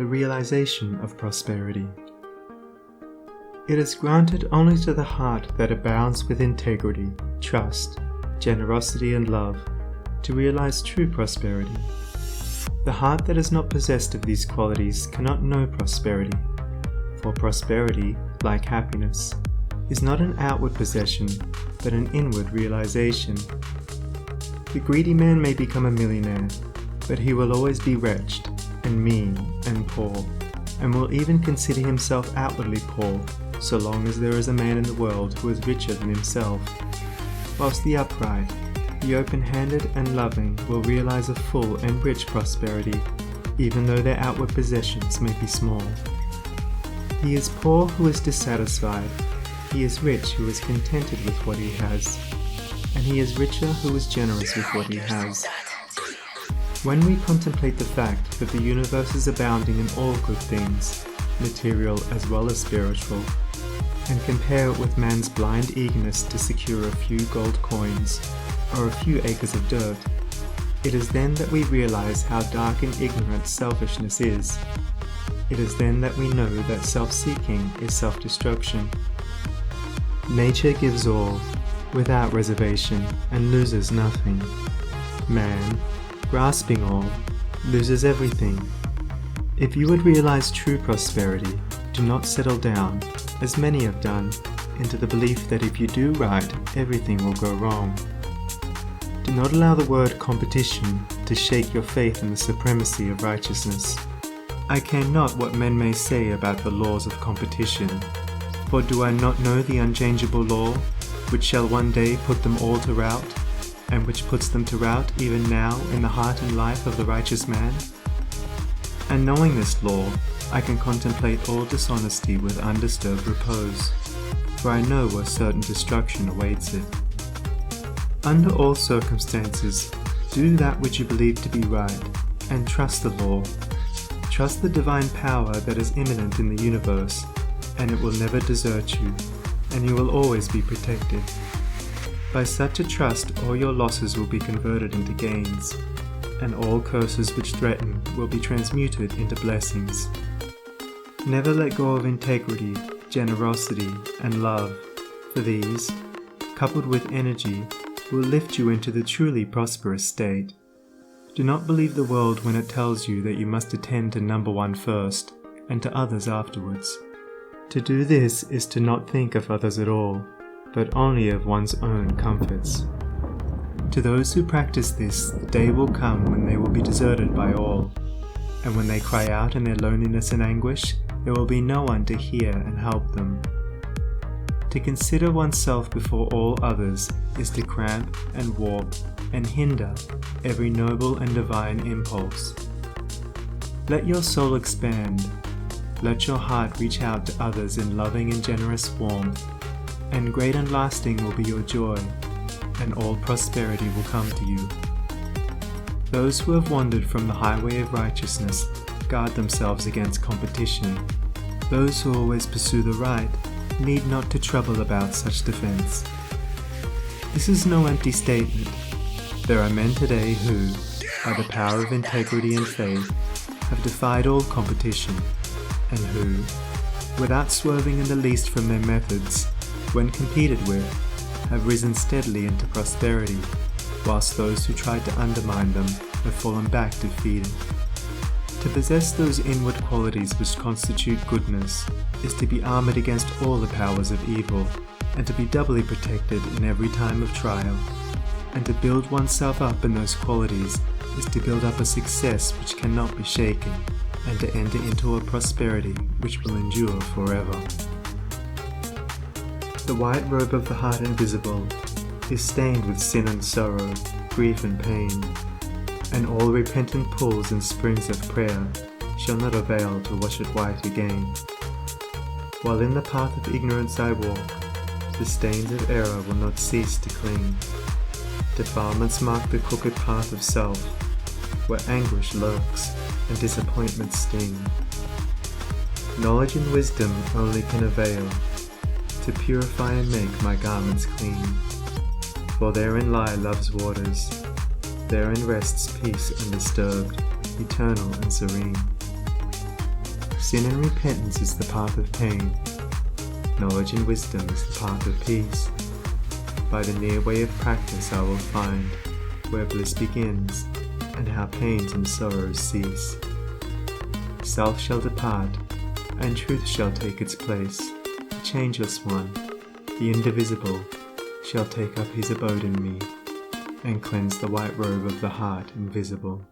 the realization of prosperity. It is granted only to the heart that abounds with integrity, trust, generosity, and love to realize true prosperity. The heart that is not possessed of these qualities cannot know prosperity, for prosperity, like happiness, is not an outward possession, but an inward realization. The greedy man may become a millionaire, but he will always be wretched, and mean, and poor, and will even consider himself outwardly poor, so long as there is a man in the world who is richer than himself. Whilst the upright, the open-handed and loving will realize a full and rich prosperity, even though their outward possessions may be small. He is poor who is dissatisfied, he is rich who is contented with what he has, and he is richer who is generous with what he has. When we contemplate the fact that the universe is abounding in all good things, material as well as spiritual, and compare it with man's blind eagerness to secure a few gold coins or a few acres of dirt, it is then that we realize how dark and ignorant selfishness is. It is then that we know that self-seeking is self-destruction. Nature gives all, without reservation, and loses nothing. Man, grasping all, loses everything. If you would realize true prosperity, do not settle down, as many have done, into the belief that if you do right, everything will go wrong. Do not allow the word competition to shake your faith in the supremacy of righteousness. I care not what men may say about the laws of competition, for do I not know the unchangeable law, which shall one day put them all to rout, and which puts them to rout even now in the heart and life of the righteous man? And knowing this law, I can contemplate all dishonesty with undisturbed repose, for I know where certain destruction awaits it. Under all circumstances, do that which you believe to be right, and trust the law. Trust the divine power that is immanent in the universe, and it will never desert you, and you will always be protected. By such a trust, all your losses will be converted into gains, and all curses which threaten will be transmuted into blessings. Never let go of integrity, generosity, and love, for these, coupled with energy, will lift you into the truly prosperous state. Do not believe the world when it tells you that you must attend to number one first, and to others afterwards. To do this is to not think of others at all, but only of one's own comforts. To those who practice this, the day will come when they will be deserted by all, and when they cry out in their loneliness and anguish, there will be no one to hear and help them. To consider oneself before all others is to cramp and warp and hinder every noble and divine impulse. Let your soul expand. Let your heart reach out to others in loving and generous warmth, and great and lasting will be your joy, and all prosperity will come to you. Those who have wandered from the highway of righteousness guard themselves against competition. Those who always pursue the right need not to trouble about such defense. This is no empty statement. There are men today who, by the power of integrity and faith, have defied all competition, and who, without swerving in the least from their methods, when competed with, have risen steadily into prosperity, whilst those who tried to undermine them have fallen back defeated. To possess those inward qualities which constitute goodness is to be armoured against all the powers of evil, and to be doubly protected in every time of trial. And to build oneself up in those qualities is to build up a success which cannot be shaken, and to enter into a prosperity which will endure forever. The white robe of the heart invisible is stained with sin and sorrow, grief and pain, and all repentant pools and springs of prayer shall not avail to wash it white again. While in the path of ignorance I walk, the stains of error will not cease to cling. Defilements mark the crooked path of self, where anguish lurks and disappointments sting. Knowledge and wisdom only can avail to purify and make my garments clean. For therein lie love's waters, therein rests peace undisturbed, eternal and serene. Sin and repentance is the path of pain. Knowledge and wisdom is the path of peace. By the near way of practice I will find where bliss begins, and how pains and sorrows cease. Self shall depart, and truth shall take its place. The changeless one, the indivisible, shall take up his abode in me, and cleanse the white robe of the heart invisible.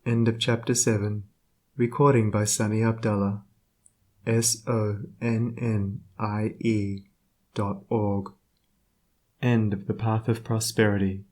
End of Chapter 7. Recording by Sunny Abdullah. SONNIE.org. End of The Path of Prosperity.